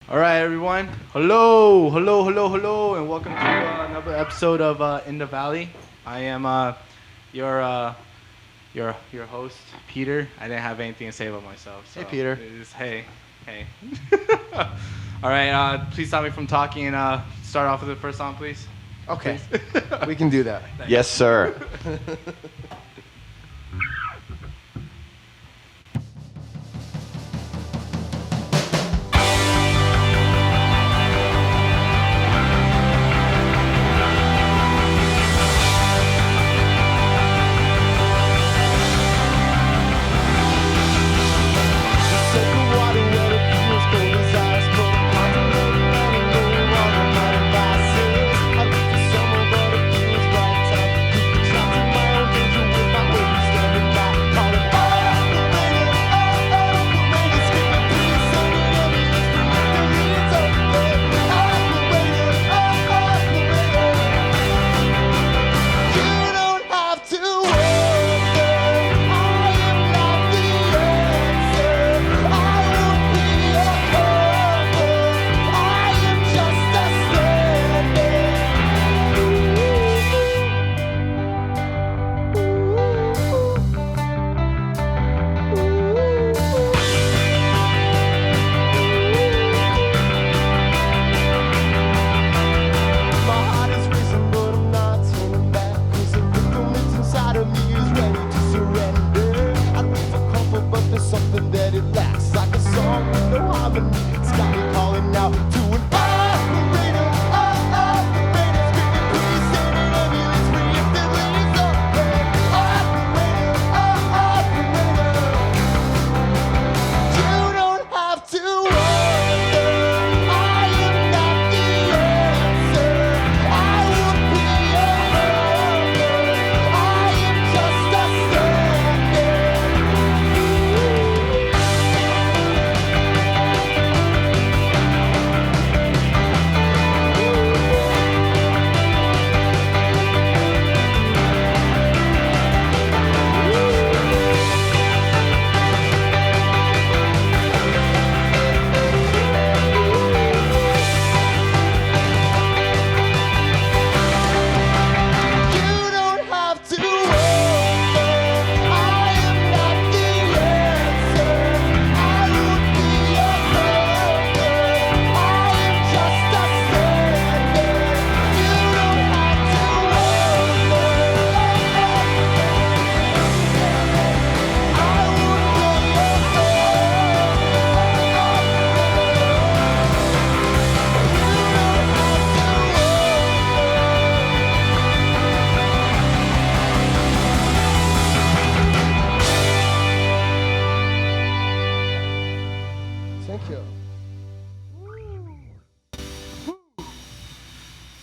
All right, everyone. Hello, and welcome to another episode of Inthevalley. I am your host, Peter. I didn't have anything to say about myself. So Hey, Peter. hey. All right. Please stop me from talking and start off with the first song, please. Okay, we can do that. Yes, sir.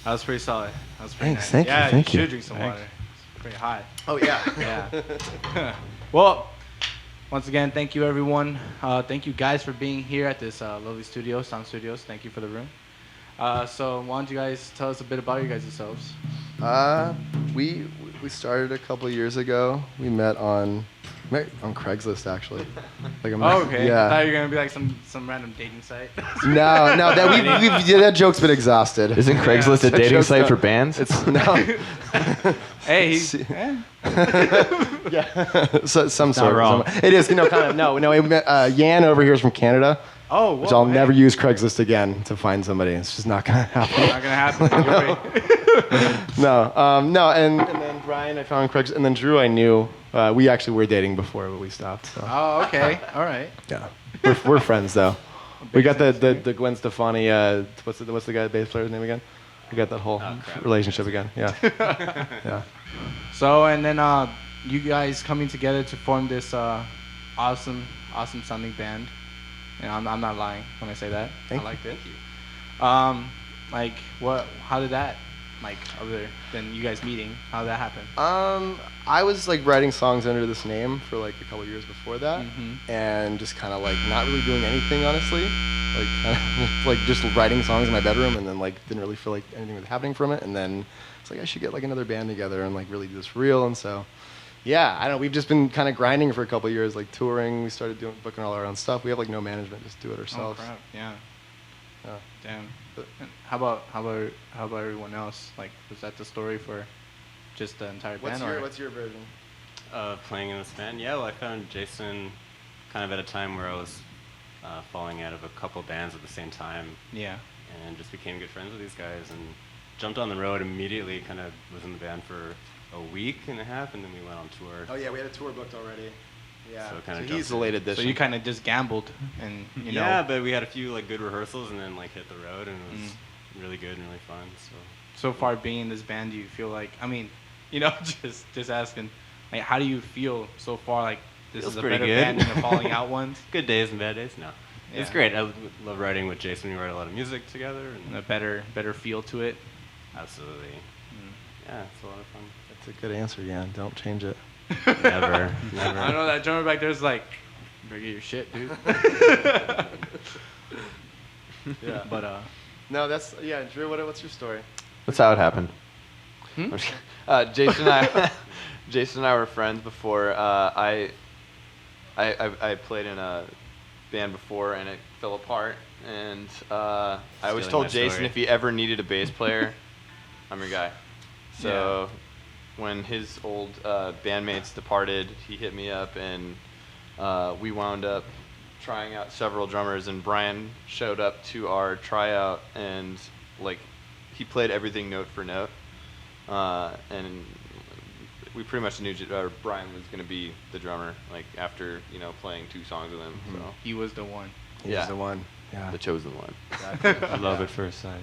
That was pretty solid. That was pretty Thanks, nice. thank you, Yeah, thank you you. should drink some water. It's pretty hot. Oh yeah. Yeah. Well, once again, thank you, everyone. Thank you guys for being here at this lovely studio, Sound Studios. Thank you for the room. So why don't you guys tell us a bit about you guys yourselves? We started a couple years ago. We met on Craigslist actually. Like Oh, okay. Yeah. I thought you were gonna be like some random dating site. No, that joke's been exhausted. Isn't Craigslist a That dating joke's site not- for bands? It's no. Hey, Yeah. So, some sort. wrong. It is, kind of. No. Yan over here is from Canada. Oh, Which whoa, I'll hey. never use Craigslist again to find somebody. It's just not gonna happen. Not gonna happen. No, and then Brian I found on Craigslist, and then Drew I knew. We actually were dating before, but we stopped. So. Oh, okay. All right. Yeah, we're friends though. We got the Gwen Stefani. What's the guy, the bass player's name again? We got that whole relationship again. Yeah. Yeah. So, and then you guys coming together to form this awesome sounding band. And I'm not lying when I say that. Thank I you. liked it. Like, how did that, like, other than you guys meeting, how did that happen? I was like writing songs under this name for like a couple years before that, Mhm. and just kind of like not really doing anything, honestly. Like kind of like just writing songs in my bedroom, and then like didn't really feel like anything was happening from it. And then it's like I should get like another band together and like really do this for real. And so, yeah, I don't know. We've just been kind of grinding for a couple years, like touring. We started booking all our own stuff. We have like no management, just do it Oh ourselves. crap! Yeah. Damn. And how about everyone else? Like, was that the story for just the entire band? What's your version? Playing in this band? Yeah, well, I found Jason kind of at a time where I was falling out of a couple bands at the same time. Yeah. And just became good friends with these guys and jumped on the road immediately, kind of was in the band for a week and a half, and then we went on tour. Oh yeah, we had a tour booked already. Yeah. So kinda he's jumped the in. late addition. So you kind of just gambled, and you know. Yeah, but we had a few like good rehearsals and then like hit the road, and it was really good and really fun. So far being in this band, do you feel like, I mean, you know, just asking, like, how do you feel so far? Like, this Feels is a pretty better good. band than the Falling Out ones? Good days and bad days. No, it's Yeah. great. I love writing with Jason. We write a lot of music together, And and a better feel to it. absolutely, yeah, it's a lot of fun. That's a good answer, yeah. Don't change it. Never. I know that drummer back there is like, better get your shit, dude. Yeah. But No, Drew, what's your story? That's how it happened. Hmm? Jason and I were friends before. I played in a band before, and it fell apart. And I always Stealing told my Jason story. if he ever needed a bass player, I'm your guy. So when his old bandmates departed, he hit me up, and we wound up trying out several drummers. And Brian showed up to our tryout, and like he played everything note for note. And we pretty much knew Brian was going to be the drummer, like after playing 2 songs with him. So he was the one. He's the one. Yeah. the chosen one. Love at first sight.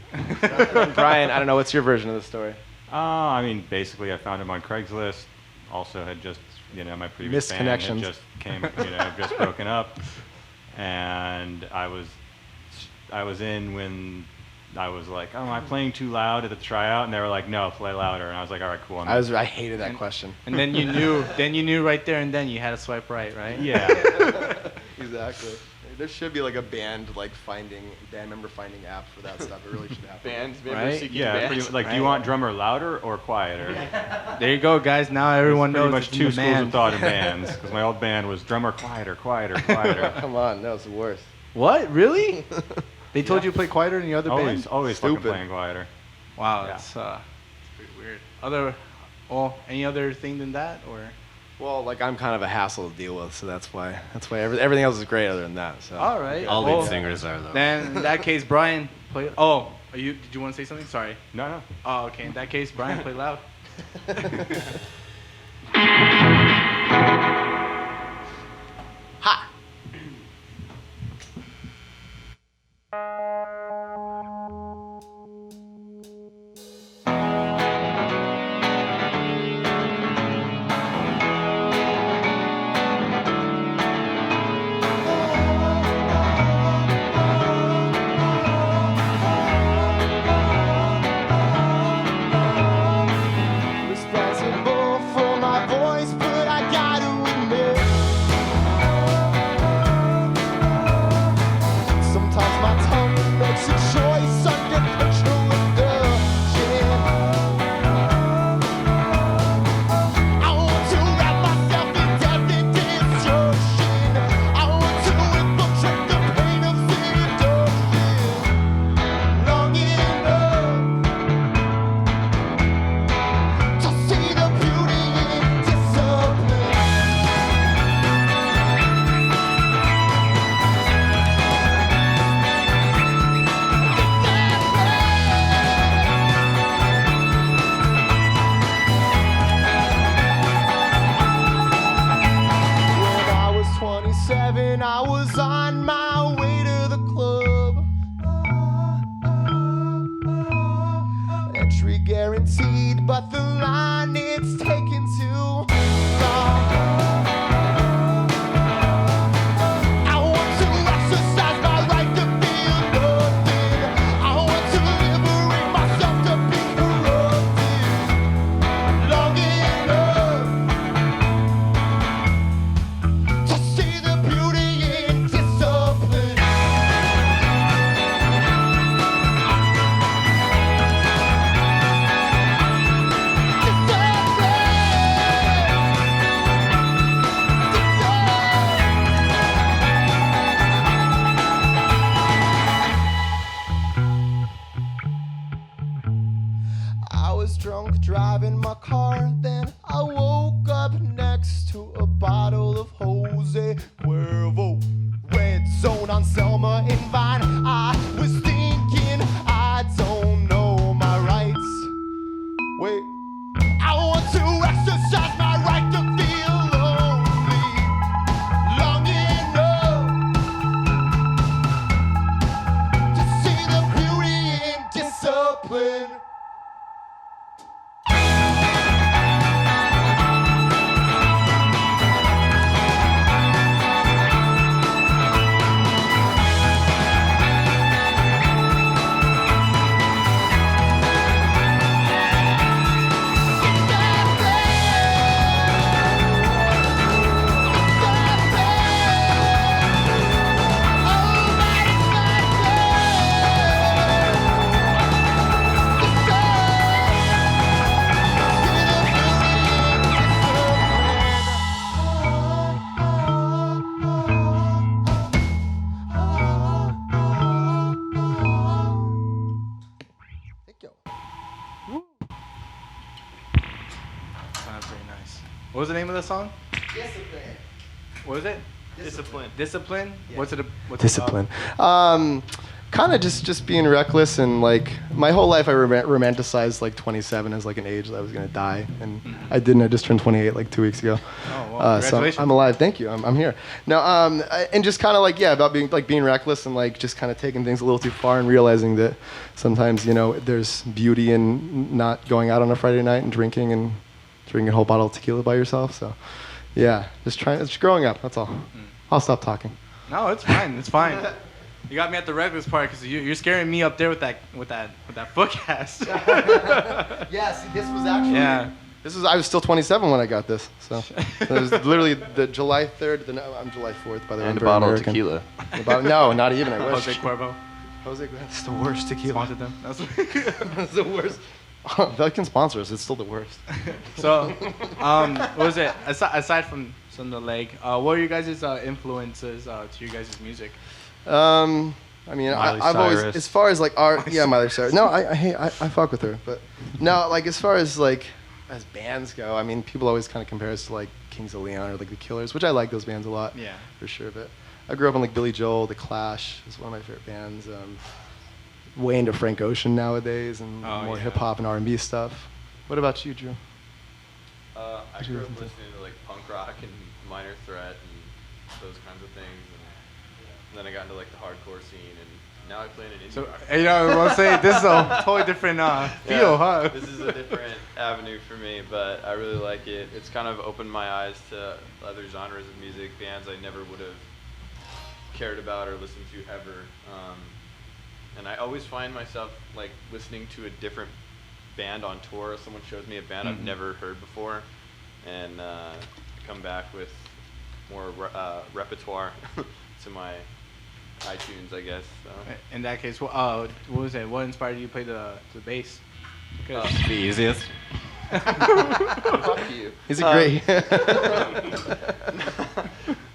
Brian, I don't know, what's your version of the story? I mean, basically, I found him on Craigslist. Also, had just, my previous band had Misconnections. just just broken up, and I was in when I was like, oh, am I playing too loud at the tryout? And they were like, no, play louder. And I was like, all right, cool. I hated that question. And then you knew right there and then you had to swipe right, right? Yeah. Exactly. There should be like a band member finding app for that stuff. It really should happen. Band Right? members seeking Yeah, bands. pretty, like, do you want drummer louder or quieter? There you go, guys. Now everyone There's knows pretty much it's in 2 the schools band. of thought in bands, because my old band was drummer quieter, quieter, quieter. Come on, no, it's the worst. What? Really? They told you to play quieter in the other band? Always fucking Stupid. playing quieter. Wow, Yeah. that's pretty weird. Any other thing than that, or? Well, like I'm kind of a hassle to deal with, so that's why everything else is great other than that. So. All right. All well, lead singers are though. Then in that case, Brian, play. Oh, did you want to say something? Sorry. No. Oh, okay. In that case, Brian, play loud. Ha! Responsible was drunk driving my car. Then I woke up next to a bottle of Jose Cuervo. Red zone on Selma and Vine. I was thinking I don't know my rights. Wait, I want to exercise my right to feel lonely long enough to see the beauty in discipline. Sounds very nice. What was the name of the song? Discipline. What was it? Discipline. Discipline? Yeah. What's it? Discipline. Kind of just being reckless, and like my whole life I romanticized like 27 as like an age that I was gonna die, and I didn't. I just turned 28 like 2 weeks ago. Oh, well, So congratulations. I'm alive. Thank you. I'm here. No, and just kind of like about being reckless and like just kind of taking things a little too far and realizing that sometimes there's beauty in not going out on a Friday night and drinking a whole bottle of tequila by yourself. So yeah, just growing up. That's all. I'll stop talking. No, it's fine. It's fine. You got me at the reckless part because you're scaring me up there with that foot cast. Yeah, see, this was actually. Yeah. I was still 27 when I got this, so it was literally the July 3rd. I'm July 4th, by the way. And I'm a bottle American. of tequila. No, not even. I wish. Jose Cuervo Jose, that's the worst tequila. sponsored them. That's the worst. They can sponsor us. It's still the worst. So, what was it? Aside from the leg, what are you guys' influences to your guys' music? I mean, Miley I've always, Cyrus. as far as like art, yeah, Miley Cyrus. No, I fuck with her, but no, like as far as like as bands go, I mean, people always kind of compare us to like Kings of Leon or like the Killers, which I like those bands a lot. Yeah. For sure, but I grew up on like Billy Joel, The Clash is one of my favorite bands. Way into Frank Ocean nowadays, and Oh, more yeah. hip hop and R&B stuff. What about you, Drew? I Did you grew up listen to- listening to like punk rock and Minor Threat and those kinds of things, and then I got into like the hardcore scene, and now I play in an indie So, rock. I want to say this is a totally different feel, huh? This is a different avenue for me, but I really like it. It's kind of opened my eyes to other genres of music, bands I never would have cared about or listened to ever. And I always find myself like listening to a different band on tour. Someone shows me a band I've never heard before, and I come back with more repertoire to my iTunes, I guess. So. In that case, what was it? What inspired you to play the bass? 'Cause- The easiest. Fuck you. He's a great.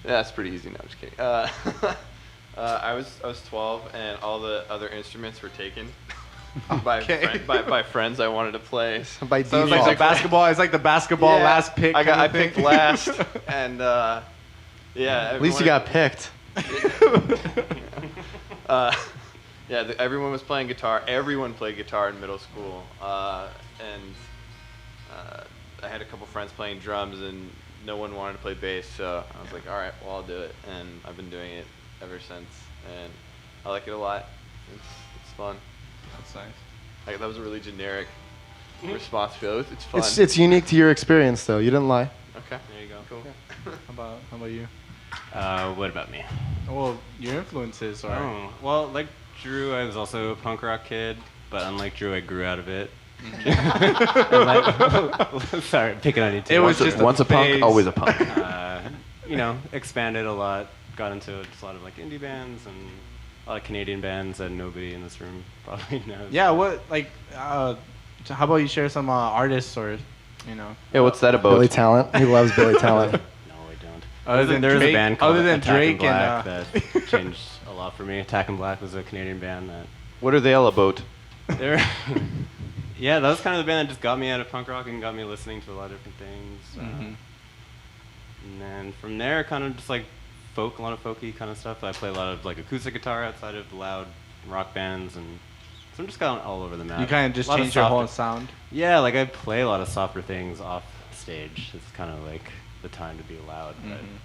That's pretty easy. No, I'm just kidding. I was 12, and all the other instruments were taken by Okay. by friends I wanted to play. By So it's default. like the basketball. It's like the basketball Yeah, last pick. I kind of picked thing. last, and yeah. At least you got picked. Everyone was playing guitar. Everyone played guitar in middle school, and I had a couple friends playing drums, and no one wanted to play bass. So I was like, all right, well, I'll do it, and I've been doing it ever since, and I like it a lot. It's fun. That's nice. Like, that was a really generic response to it. It's fun. It's unique to your experience, though. You didn't lie. Okay. There you go. Cool. How about you? What about me? Well, your influences are. Oh, well, like Drew, I was also a punk rock kid, but unlike Drew, I grew out of it. Sorry, picking on you too. It was just once a punk, phase. always a punk. Expanded a lot. Got into just a lot of like indie bands and a lot of Canadian bands that nobody in this room probably knows. Yeah. What like? How about you share some artists or, Yeah, what's that about? Billy Talent. He loves Billy Talent. No, I don't. Other than there was Drake- a band called other than Attack Drake and Black and, that changed a lot for me. Attack and Black was a Canadian band that What are they all about? they're Yeah, that was kind of the band that just got me out of punk rock and got me listening to a lot of different things. Mhm. And then from there, kind of just like folk, a lot of folky kind of stuff. I play a lot of like acoustic guitar outside of the loud rock bands, and so I'm just kind of all over the map. You kind of just A lot changed your whole softer- sound. Yeah, like I play a lot of softer things off stage. It's kind of like the time to be loud. But Mhm.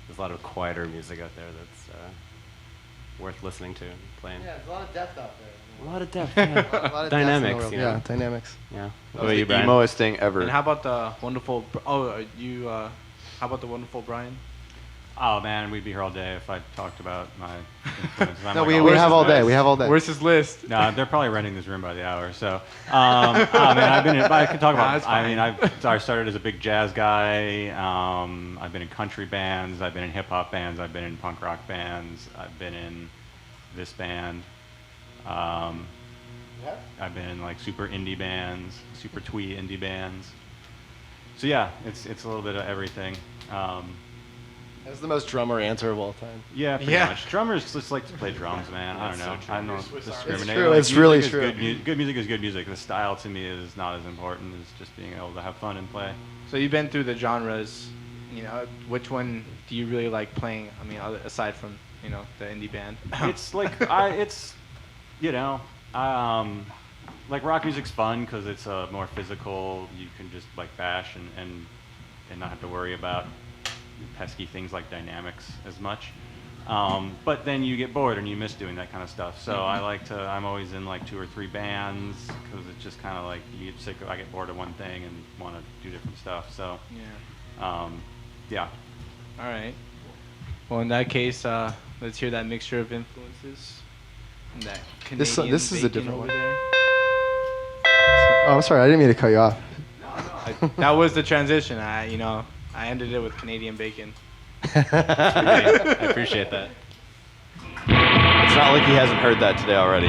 there's a lot of quieter music out there that's worth listening to and playing. there's a lot of depth out there. A lot of depth. Yeah. A lot of depth in the Dynamics, world. you know? Yeah, dynamics. Yeah. That What was about you, the Brian? emoest thing ever. And how about the wonderful? How about the wonderful Brian? Oh man, we'd be here all day if I talked about my influences. I'm No, like, we oh, have where's all his day. list? We have all day. Where's his list? No, they're probably renting this room by the hour. So, man, I've been. I can talk Nah, about. it's I mean, fine. I started as a big jazz guy. I've been in country bands. I've been in hip hop bands. I've been in punk rock bands. I've been in this band. I've been in like super indie bands, super twee indie bands. So yeah, it's a little bit of everything. That's the most drummer answer of all time. Yeah, pretty Yeah. much. Drummers just like to play drums, man. I don't know. I don't discriminate. true, Like, it's really music is true. Good music is good music. The style to me is not as important as just being able to have fun and play. So you've been through the genres. Which one do you really like playing? I mean, aside from the indie band. It's like like rock music's fun because it's more physical. You can just like bash and not have to worry about pesky things like dynamics as much. But then you get bored and you miss doing that kind of stuff. So I'm always in like 2 or 3 bands because it's just kind of like you get sick of, I get bored of one thing and want to do different stuff. So Yeah. yeah. All right. Well, in that case, let's hear that mixture of influences. And that Canadian This is a bacon different over one. there. Oh, I'm sorry. I didn't mean to cut you off. That was the transition. I ended it with Canadian bacon. I appreciate that. It's not like he hasn't heard that today already.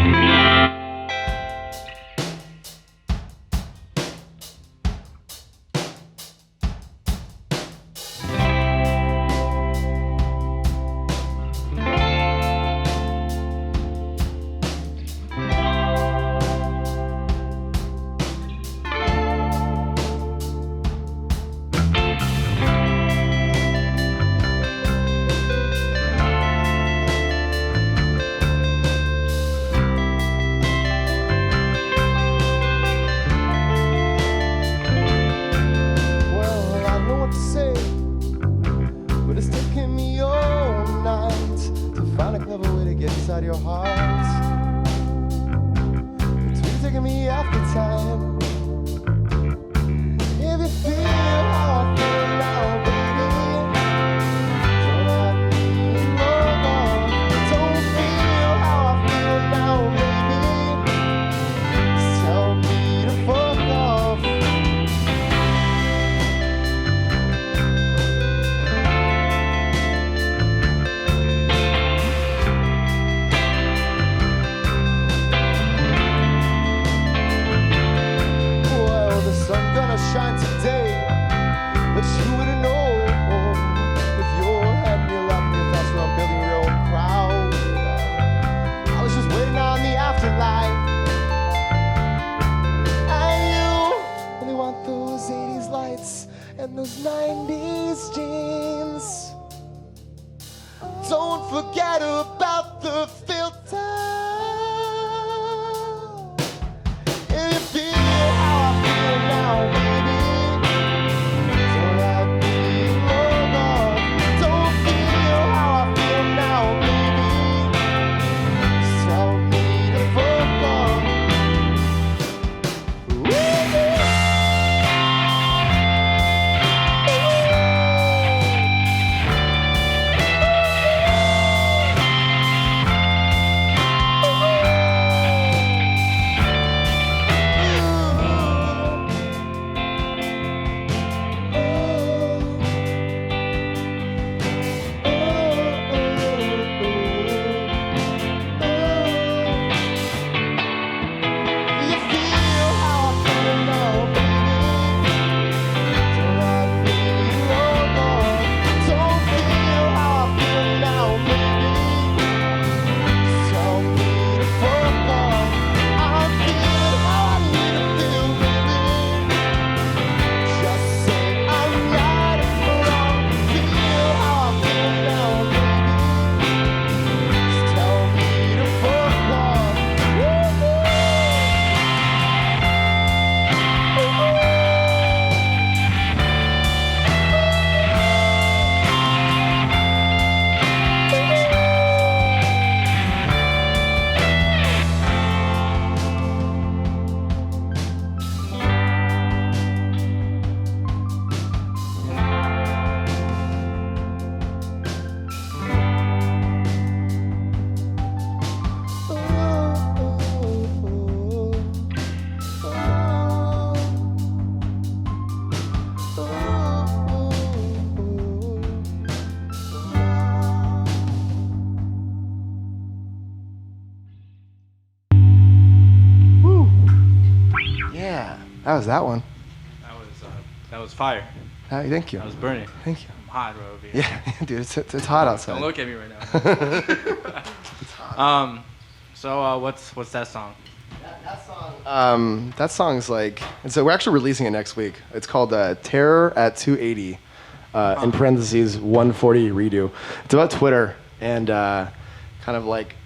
That was that one. That was fire. Thank you. I was burning. Thank you. I'm hot right over here. Yeah, dude, it's hot outside. Don't look at me right now. So what's that song? That song's like, and so we're actually releasing it next week. It's called Terror at 280, in parentheses 140 redo. It's about Twitter and kind of like,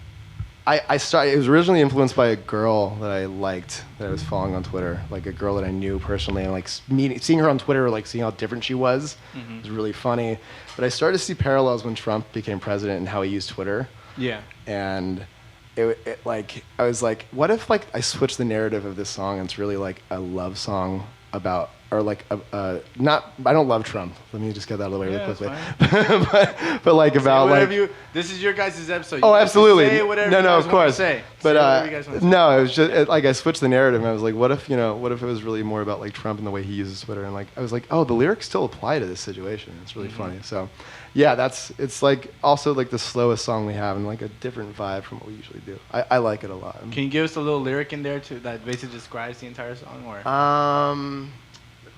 I started. It was originally influenced by a girl that I liked that I was following on Twitter, like a girl that I knew personally, and like seeing her on Twitter, like seeing how different she was, was really funny. But I started to see parallels when Trump became president and how he used Twitter. Yeah. And it like I was like, what if like I switch the narrative of this song and it's really like a love song about, or like not, I don't love Trump. Let me just get that out of the way really quickly. but like about like this is your guys' episode. Oh, absolutely. Say whatever no, of course. Say. But whatever you guys want to say. no, it was just like I switched the narrative and I was like, what if it was really more about like Trump and the way he uses Twitter, and like I was like, oh, the lyrics still apply to this situation. It's really funny. So yeah, it's like also like the slowest song we have and like a different vibe from what we usually do. I like it a lot. Can you give us a little lyric in there that basically describes the entire song, or?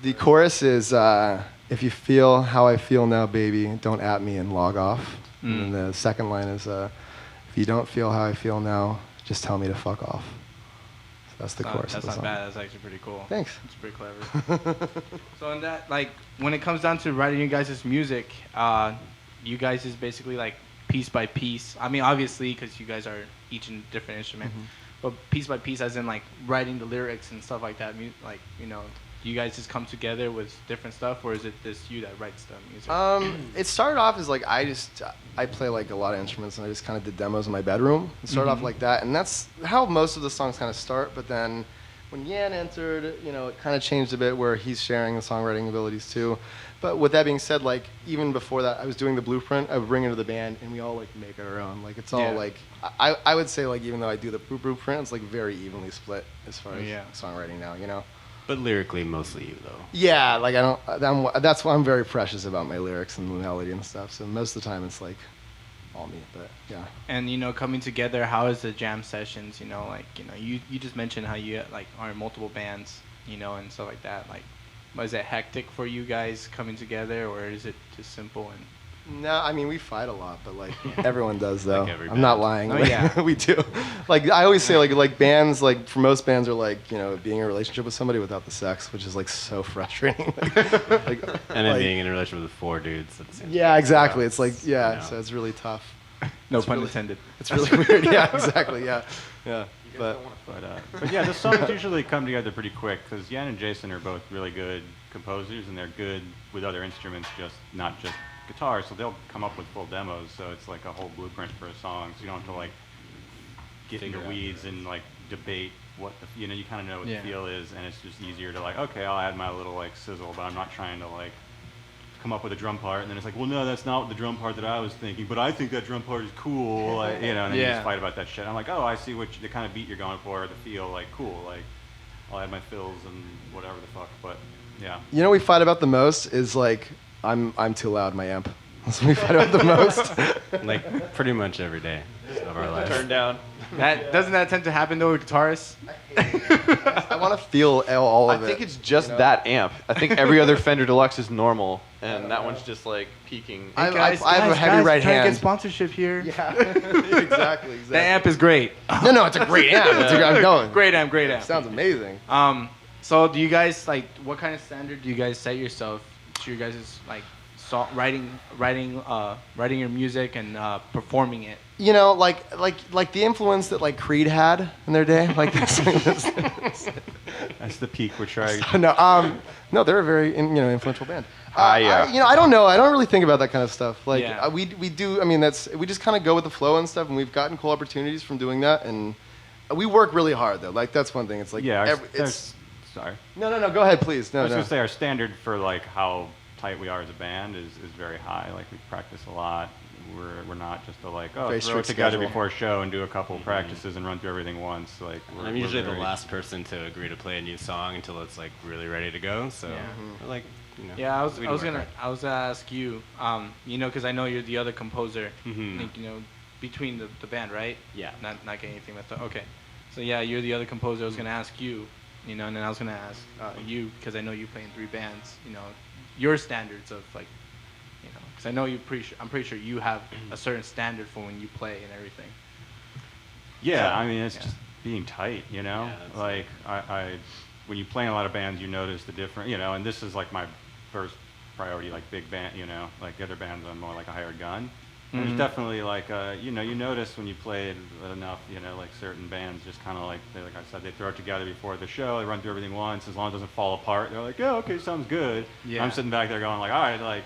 The chorus is, if you feel how I feel now, baby, don't at me and log off. And then the second line is, if you don't feel how I feel now, just tell me to fuck off. So that's the chorus. That's of the not song. bad. That's actually pretty cool. Thanks. It's pretty clever. So in that, like, when it comes down to writing you guys' music, you guys is basically like piece by piece. I mean, obviously, because you guys are each in a different instrument, but piece by piece, as in like writing the lyrics and stuff like that. Like, you know, you guys just come together with different stuff, or is it just you that writes the music? It started off as like I play like a lot of instruments and I just kind of did demos in my bedroom. It started off like that, and that's how most of the songs kind of start. But then when Yan entered, you know, it kind of changed a bit where he's sharing the songwriting abilities too. But with that being said, like even before that, I was doing the blueprint. I would bring it to the band, and we all like make it our own. Like it's all like I would say like even though I do the blueprint, it's like very evenly split as far as songwriting now. You know. But lyrically, mostly you, though. Yeah, like that's why I'm very precious about my lyrics and the melody and stuff. So most of the time, it's like all me. But yeah. And you know, coming together, how is the jam sessions? You know, like you just mentioned how you like are in multiple bands, you know, and stuff like that. Like, was it hectic for you guys coming together, or is it just simple and? No, I mean we fight a lot, but like everyone does though. Like I'm not lying. Oh, like, yeah. We do. Like I always say, like bands, like for most bands are like being in a relationship with somebody without the sex, which is like so frustrating. like, And then being in a relationship with 4 dudes at the same time. Yeah, exactly. It's like You know. so it's really tough. No It's pun really- intended. It's really weird. Yeah, exactly. Yeah. But But yeah, the songs usually come together pretty quick because Yan and Jason are both really good composers and they're good with other instruments, just not just guitar. So they'll come up with full demos. So it's like a whole blueprint for a song. So you don't have to like get in the weeds and like debate what you kind of know what the feel is, and it's just easier to like, okay, I'll add my little like sizzle, but I'm not trying to like come up with a drum part, and then it's like, well, no, that's not the drum part that I was thinking, but I think that drum part is cool, like, and then you just fight about that shit. I'm like, oh, I see the kind of beat you're going for, the feel, like, cool, like, I'll add my fills and whatever the fuck, but yeah. you know what we fight about the most is like I'm too loud, my amp. That's what we fight about the most. Like pretty much every day of our lives. Turn down. Doesn't that tend to happen though with guitarists? I want to feel all I of it. think it's just that amp. I think every other Fender Deluxe is normal, and that one's just like peaking. I have a heavy right trying to hand. get sponsorship here. Yeah, exactly. The amp is great. No, it's a great amp. I'm going. Great amp. Sounds amazing. So do you guys like what kind of standard do you guys set yourself to your guys' like writing your music and performing it? You know, like the influence that like Creed had in their day, like this. That's the peak we're trying. No, they're a very influential band. Yeah. I don't know. I don't really think about that kind of stuff. Like Yeah. we do. I mean, we just kind of go with the flow and stuff, and we've gotten cool opportunities from doing that, and we work really hard though. Like that's one thing. It's like Yeah, sorry. No. Go ahead, please. I was gonna say our standard for like how tight we are as a band is very high. Like we practice a lot. We're not just Very throw it strict together schedule. before a show and do a couple practices and run through everything once. Like I'm we're usually the very- last person to agree to play a new song until it's like really ready to go. So we're like, Yeah, I was we gonna ask you, because I know you're the other composer. Mhm. I think between the band, right? Yeah. Not getting anything messed up. Okay, so yeah, you're the other composer. I was gonna ask you, you know, and then I was gonna ask you, because I know you play in 3 bands, you know, your standards of like, you know, because I know I'm pretty sure you have a certain standard for when you play and everything. Yeah, I mean, it's Yeah. just being tight, you know? Yeah, that's Like, when you play in a lot of bands, you notice the different, you know, and this is like my first priority, like big band, you know, like the other bands, I'm more like a hired gun. And there's definitely like, you know, you notice when you play enough, you know, like certain bands just kind of like, like I said, they throw it together before the show, they run through everything once, as long as it doesn't fall apart, they're like, yeah, okay, sounds good. Yeah. I'm sitting back there going like, all right, like,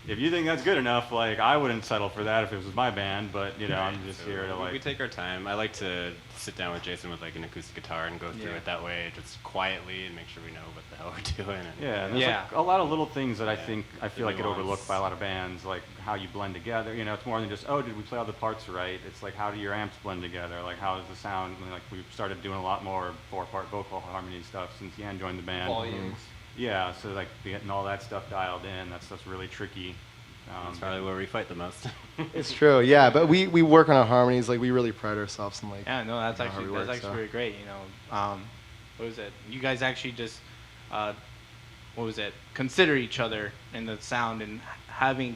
if you think that's good enough, like, I wouldn't settle for that if it was my band, but, you know, I'm just So here to like... we take our time. I like to sit down with Jason with like an acoustic guitar and go through Yeah. it that way, just quietly, and make sure we know what the hell we're doing. And, Yeah, and there's Yeah. like a lot of little things that I Yeah. think, I feel The like get overlooked nuance. by a lot of bands, like how you blend together. You know, it's more than just, oh, did we play all the parts right? It's like, how do your amps blend together? Like, how does the sound, like, we've started doing a lot more 4-part vocal harmony stuff since Yan joined the band. Volumes. Yeah, so like getting all that stuff dialed in, that stuff's really tricky. That's probably where we fight the most. It's true, yeah. But we work on our harmonies. Like we really pride ourselves in like. Yeah, no, that's you know, how actually we work, so. really great. You know, what was it? You guys actually just, what was it? Consider each other in the sound and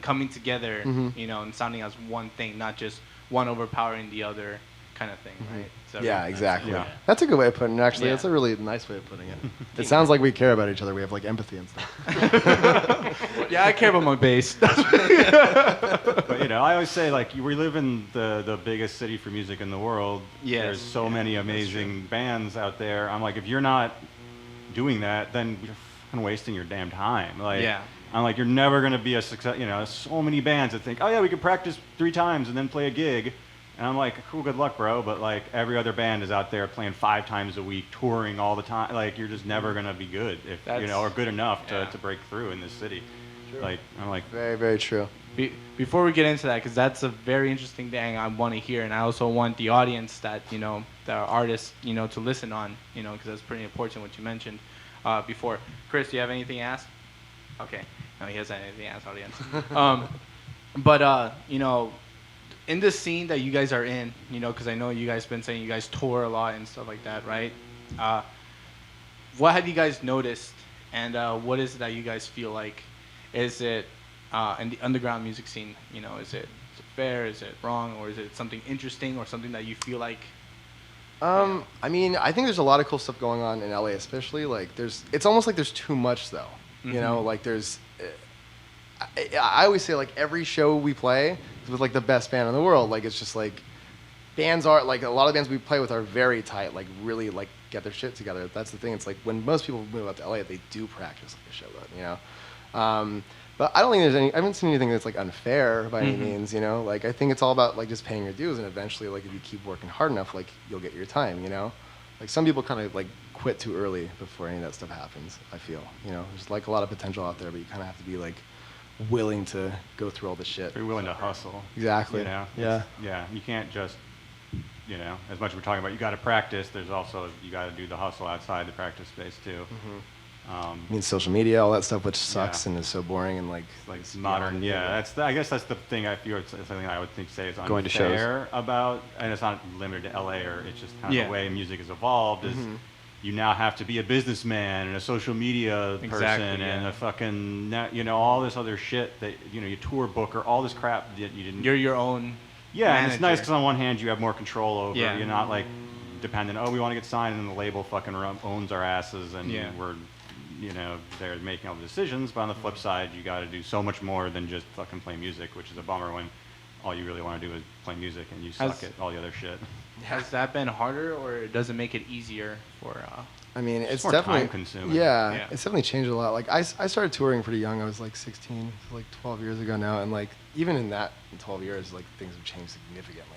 coming together. Mhm. You know, and sounding as one thing, not just one overpowering the other kind of thing, right? So Yeah, exactly. Yeah. That's a good way of putting it. Actually, Yeah. that's a really nice way of putting it. It sounds like we care about each other. We have like empathy and stuff. Yeah, I care about my bass. But you know, I always say like we live in the biggest city for music in the world. Yes. There's so many amazing bands out there. I'm like, if you're not doing that, then you're fucking wasting your damn time. Like, Yeah. I'm like, you're never gonna be a success. You know, there's so many bands that think, oh yeah, we could practice 3 times and then play a gig. And I'm like, cool, good luck, bro. But like every other band is out there playing 5 times a week, touring all the time. Like you're just never gonna be good if you know, or good enough Yeah. to break through in this city. Like I'm like, Very, very true. Before we get into that, because that's a very interesting thing I want to hear, and I also want the audience that, you know, the artists, you know, to listen on, you know, because that's pretty important what you mentioned before. Chris, do you have anything to ask? Okay. No, he hasn't anything to ask, audience. But, you know, in this scene that you guys are in, you know, because I know you guys been saying you guys tour a lot and stuff like that, right? What have you guys noticed, and what is it that you guys feel like? Is it in the underground music scene, you know, is it fair, is it wrong, or is it something interesting or something that you feel like? I mean, I think there's a lot of cool stuff going on in LA, especially like it's almost like there's too much though. You know, like there's, I always say like every show we play is with like the best band in the world. Like it's just like bands are like a lot of bands we play with are very tight, like really like get their shit together. That's the thing. It's like when most people move out to LA, they do practice like a show, you know. But I don't think I haven't seen anything that's like unfair by any means, you know. Like I think it's all about like just paying your dues, and eventually, like if you keep working hard enough, like you'll get your time, you know. Like some people kind of like quit too early before any of that stuff happens. I feel, you know, there's like a lot of potential out there, but you kind of have to be like willing to go through all the shit. be willing to hustle. Exactly. You know? Yeah. Yeah. You can't just, you know, as much as we're talking about, you got to practice. There's also you got to do the hustle outside the practice space too. I mean, social media, all that stuff, which sucks Yeah. and is so boring and like Like modern, yeah. That's I guess that's the thing I feel. It's something I would think say is Going to shows. unfair about, and it's not limited to LA, or it's just kind of Yeah. the way music has evolved. Is you now have to be a businessman and a social media person Exactly, and yeah. a fucking you know, all this other shit that you know, you tour booker, all this crap that you didn't. You're your own. Yeah, and it's nice manager. because on one hand you have more control over. Yeah. You're not like dependent. Oh, we want to get signed, and the label fucking owns our asses, and Yeah. we're, you know, they're making all the decisions. But on the flip side, you got to do so much more than just fucking play music, which is a bummer when all you really want to do is play music and you suck at all the other shit. Has that been harder, or does it make it easier for? I mean, it's more definitely time-consuming. Yeah, Yeah. it's definitely changed a lot. Like I started touring pretty young. I was like 16, so like 12 years ago now, and like even in that 12 years, like things have changed significantly.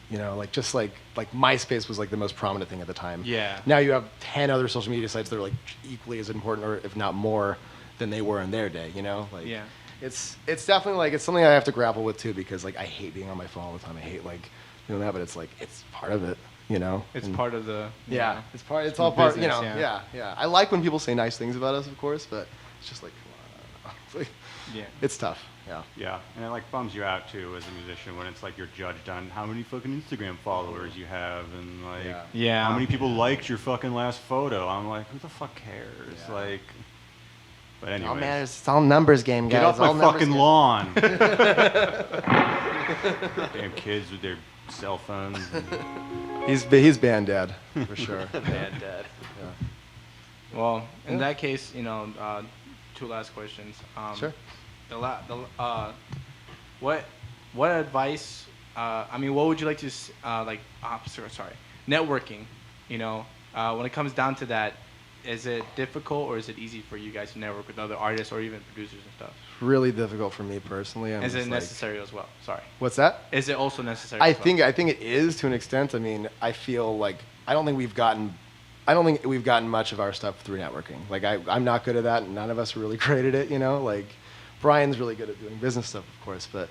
You know, like just like MySpace was like the most prominent thing at the time. Yeah. Now you have 10 other social media sites that are like equally as important, or if not more, than they were in their day. You know, like Yeah. it's definitely like it's something I have to grapple with too, because like I hate being on my phone all the time. I hate like doing that, but it's like it's part of it. You know, It's And- part of the. you yeah, know. it's all part. You know, business, yeah. I like when people say nice things about us, of course, but it's just like, come It's like, Yeah. it's tough. Yeah. Yeah, and it like bums you out too as a musician when it's like you're judged on how many fucking Instagram followers you have and like Yeah. Yeah. how many people liked your fucking last photo. I'm like, who the fuck cares? Yeah. Like, but It all anyways, matters. It's all numbers game, guys. get off All my numbers fucking game. lawn. Damn kids with their cell phones. He's band dad for sure. Bad dad. Yeah. Well, in Yeah. that case, two last questions. Sure. What advice? What would you like to sorry, networking? When it comes down to that, is it difficult or is it easy for you guys to network with other artists or even producers and stuff? Really difficult for me personally. Is it necessary as well? Sorry. What's that? Is it also necessary? I as well? think it is to an extent. I mean, I feel like I don't think we've gotten much of our stuff through networking. Like I'm not good at that, and none of us are really great at it. Like Brian's really good at doing business stuff, of course, but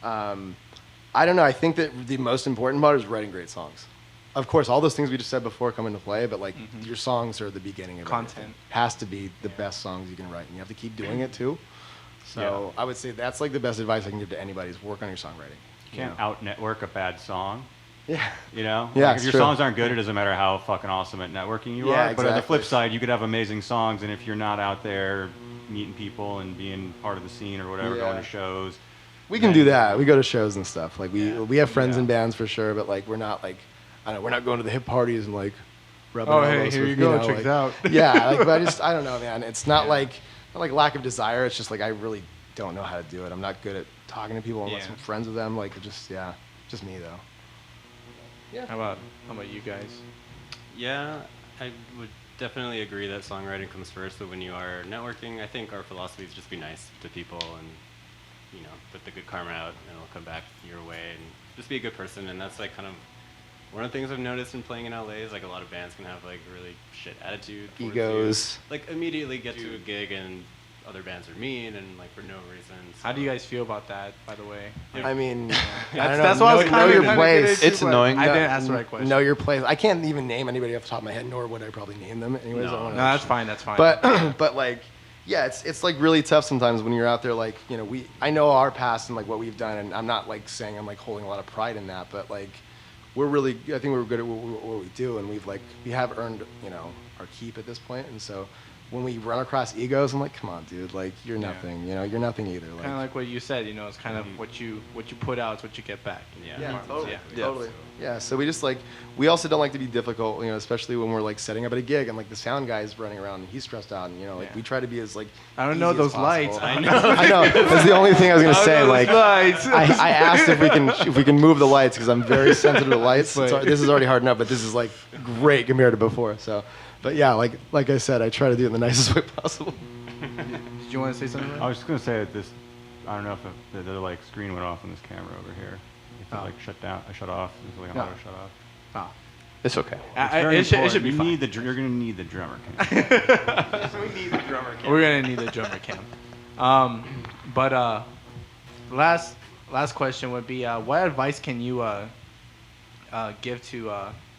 I don't know. I think that the most important part is writing great songs. Of course, all those things we just said before come into play, but like your songs are the beginning of Content. everything. Has to be the best songs you can write, and you have to keep doing it too. So I would say that's like the best advice I can give to anybody is work on your songwriting. You can't out network a bad song. Yeah. Yeah, Yeah, like it's if your true. songs aren't good, it doesn't matter how fucking awesome at networking you Yeah, are. But on the flip exactly. side, you could have amazing songs, and if you're not out there meeting people and being part of the scene or whatever, Yeah. going to shows, We can then- do that. We go to shows and stuff. Like we have friends Yeah. in bands for sure, but like we're not like I don't know, we're not going to the hip parties and like rubbing Oh, hey, elbows here with, you go, know, check like, it out. Yeah, like but I don't know, man. It's not like lack of desire. It's just like I really don't know how to do it. I'm not good at talking to people unless Yeah. I'm friends with them. Like just me though. How about you guys? Yeah, I would definitely agree that songwriting comes first, but when you are networking, I think our philosophy is just be nice to people and, put the good karma out and it'll come back your way and just be a good person. And that's like kind of one of the things I've noticed in playing in LA is like a lot of bands can have like really shit attitude. towards you. Egos. Like immediately get to a gig and other bands are mean and like for no reason. How do you so- guys feel about that, by the way? I mean, I don't That's know. what I was know kinda your gonna place. get into, It's but annoying. I didn't ask the right question. Know your place. I can't even name anybody off the top of my head, nor would I probably name them anyways. I No. don't No, wanna- that's fine. That's fine. But like, yeah, it's like really tough sometimes when you're out there. Like, I know our past and like what we've done, and I'm not like saying I'm like holding a lot of pride in that, but like, I think we're good at what we do, and we have earned our keep at this point, and so. When we run across egos, I'm like, come on, dude, like you're nothing, you're nothing either. kind of like what you said. It's kind of what you put out is what you get back. Yeah. Yeah, totally. Yeah. Totally. Yeah, so we just we also don't like to be difficult, especially when we're like setting up at a gig and like the sound guy's running around and he's stressed out and Yeah. we try to be as like I don't know easy as those lights. possible. I know. That's the only thing I was gonna say. Like lights. I asked if we can move the lights because I'm very sensitive to lights. But- This is already hard enough, but this is like great compared to before. So, but yeah, like I said, I try to do it in the nicest way possible. Did you want to say something? I was just gonna say that this. I don't know if the like screen went off on this camera over here. If it Oh. like shut down, shut off. It's like an No. auto shut off. Oh. It's okay. It's very It should important. be You fine. need you're gonna need the drummer. We need the drummer cam. We're gonna need the drummer cam. But last question would be, what advice can you give to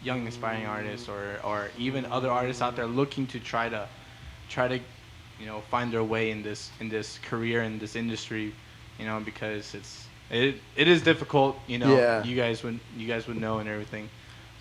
young aspiring artists or even other artists out there looking to try to find their way in this career in this industry, because it is difficult. Yeah. You guys would know and everything.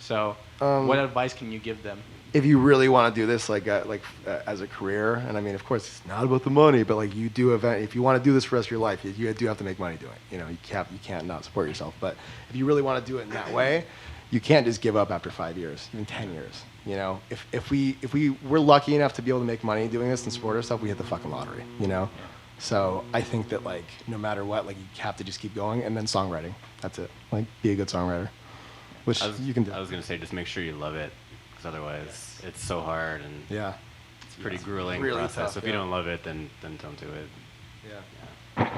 So, what advice can you give them? If you really want to do this as a career, and I mean, of course, it's not about the money, but like if you want to do this for the rest of your life, you do have to make money doing it. You can't not support yourself. But if you really want to do it in that way, you can't just give up after 5 years, even 10 years. If we're lucky enough to be able to make money doing this and support ourselves, we hit the fucking lottery. So I think that no matter what, you have to just keep going, and then songwriting. That's it. Be a good songwriter, which you can do. I was gonna say just make sure you love it, because otherwise it's so hard and Yeah. it's a pretty grueling really process. tough, So if yeah. you don't love it, then don't do it. Yeah.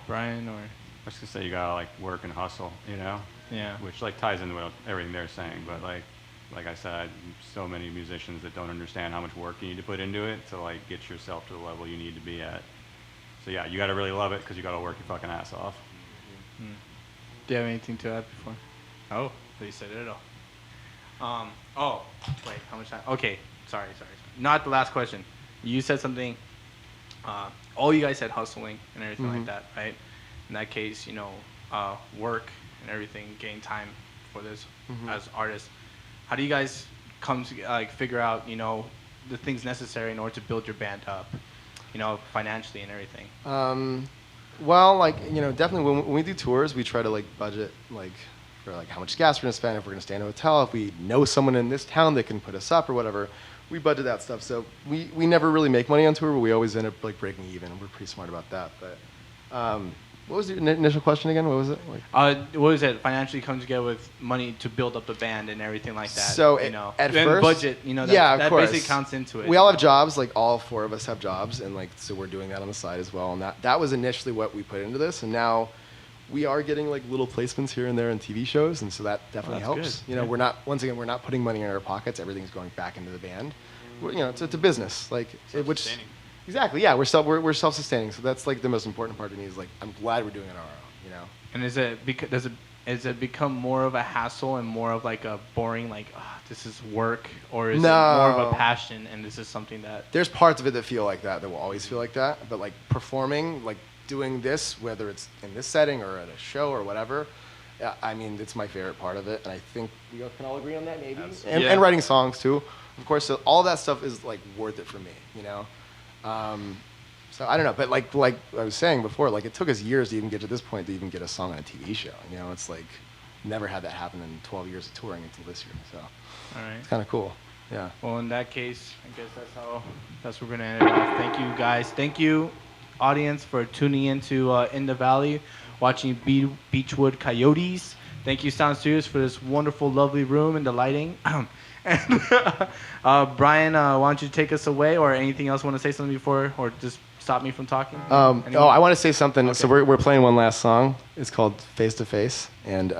Brian or I was gonna say you gotta work and hustle, yeah. which ties into what everything they're saying. But like I said, so many musicians that don't understand how much work you need to put into it to get yourself to the level you need to be at. So yeah, you gotta really love it because you gotta work your fucking ass off. Do you have anything to add before? Oh, you said it all. Oh, wait, how much time? Okay, sorry. Not the last question. You said something. all you guys said hustling and everything Mm-hmm. like that, right? In that case, work and everything, gain time for this Mm-hmm. as artists. How do you guys come to figure out, the things necessary in order to build your band up, financially and everything? Well, definitely when we do tours, we try to budget for how much gas we're gonna spend, if we're gonna stay in a hotel, if we know someone in this town that can put us up or whatever. We budget that stuff. So we never really make money on tour, but we always end up breaking even. We're pretty smart about that. But what was your initial question again? What was it? What was it? Financially come together with money to build up the band and everything like that. So at and first, budget, of that course. basically counts into it. We all have jobs. All 4 of us have jobs, and so we're doing that on the side as well. And that was initially what we put into this, and now we are getting little placements here and there in TV shows, and so that definitely that's helps. good. Yeah. We're not putting money in our pockets. Everything's going back into the band. It's a business, Self-sustaining. Exactly. Yeah, we're self-sustaining. So that's the most important part to me is I'm glad we're doing it on our own. And is it become more of a hassle and more of a boring this is work, or is it more of a passion and this is something that There's parts of it that feel like that will always feel like that, but performing, doing this, whether it's in this setting or at a show or whatever, it's my favorite part of it, and I think we can all agree on that, maybe. Absolutely. And writing songs too, of course. So all that stuff is worth it for me, So I don't know, but like I was saying before, it took us years to even get to this point to even get a song on a TV show. It's never had that happen in 12 years of touring until this year. So all right. it's kind of cool. Yeah. Well, in that case, I guess that's where we're gonna end it off. Thank you guys. Thank you, audience, for tuning into In the Valley, watching Beachwood Coyotes. Thank you, Sound Studios, for this wonderful, lovely room and the lighting. And Brian, why don't you take us away, or anything else? Want to say something before, or just stop me from talking? Anyone? I want to say something. Okay. So we're playing one last song. It's called Face to Face, and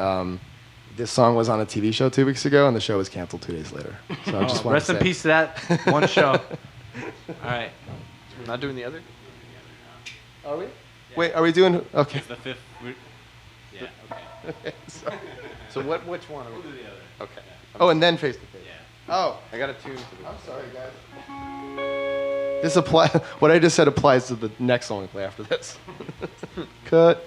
this song was on a TV show 2 weeks ago, and the show was canceled 2 days later. So I just want rest to say, in peace to that one show. All right. We're not doing the other? Are we? Wait, are we doing? Okay. It's the fifth. Yeah. Okay. So which one? We'll do the other. Okay. Oh, and then Face to Face. Yeah. Oh, I got a tune for this. I'm sorry, guys. This what I just said applies to the next song we play after this. Cut.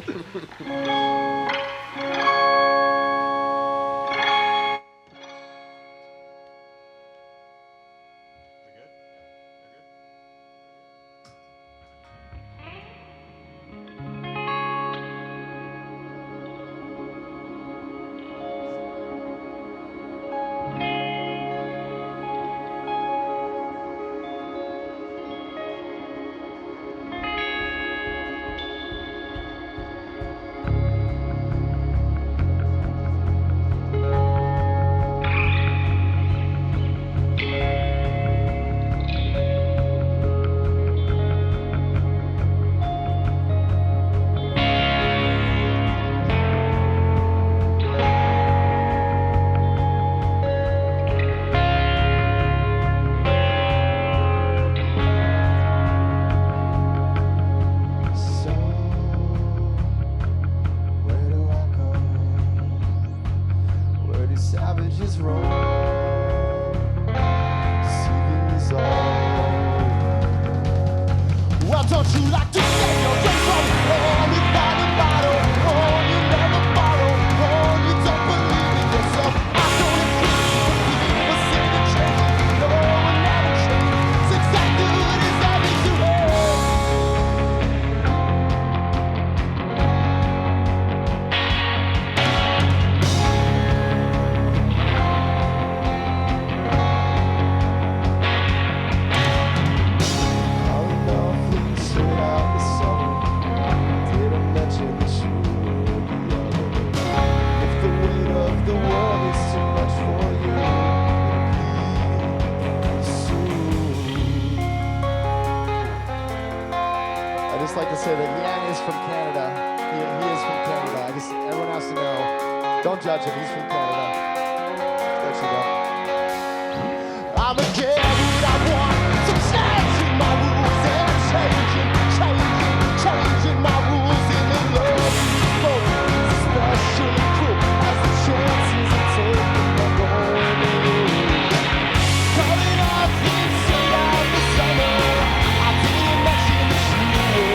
Savages roam, deceiving us all. Well, don't you like to say your drink from home without a bottle? Oh, you never borrow. Oh, you don't believe in yourself. I don't agree. People say the change. No one never changes. It's exactly what is happening to like to say that Yan is from Canada. He is from Canada. Everyone has to know. Don't judge him. He's from Canada. There you go. I'm a kid what I want. So changing my rules and changing my rules in the love. It's especially cruel as the chances are taken are going away. Coming off inside the summer. I didn't mention the shoe.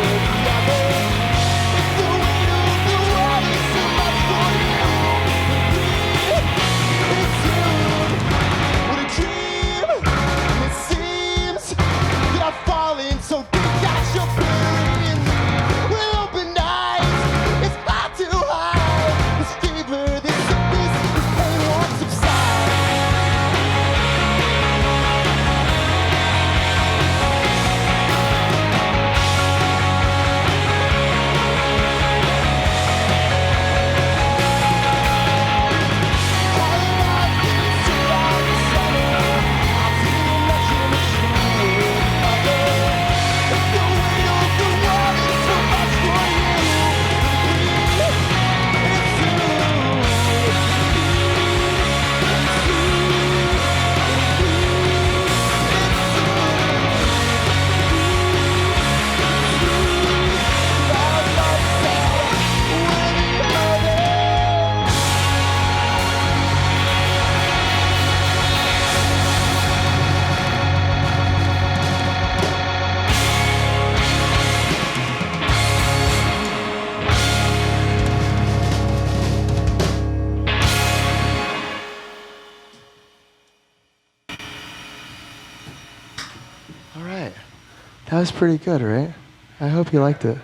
That was pretty good, right? I hope you liked it.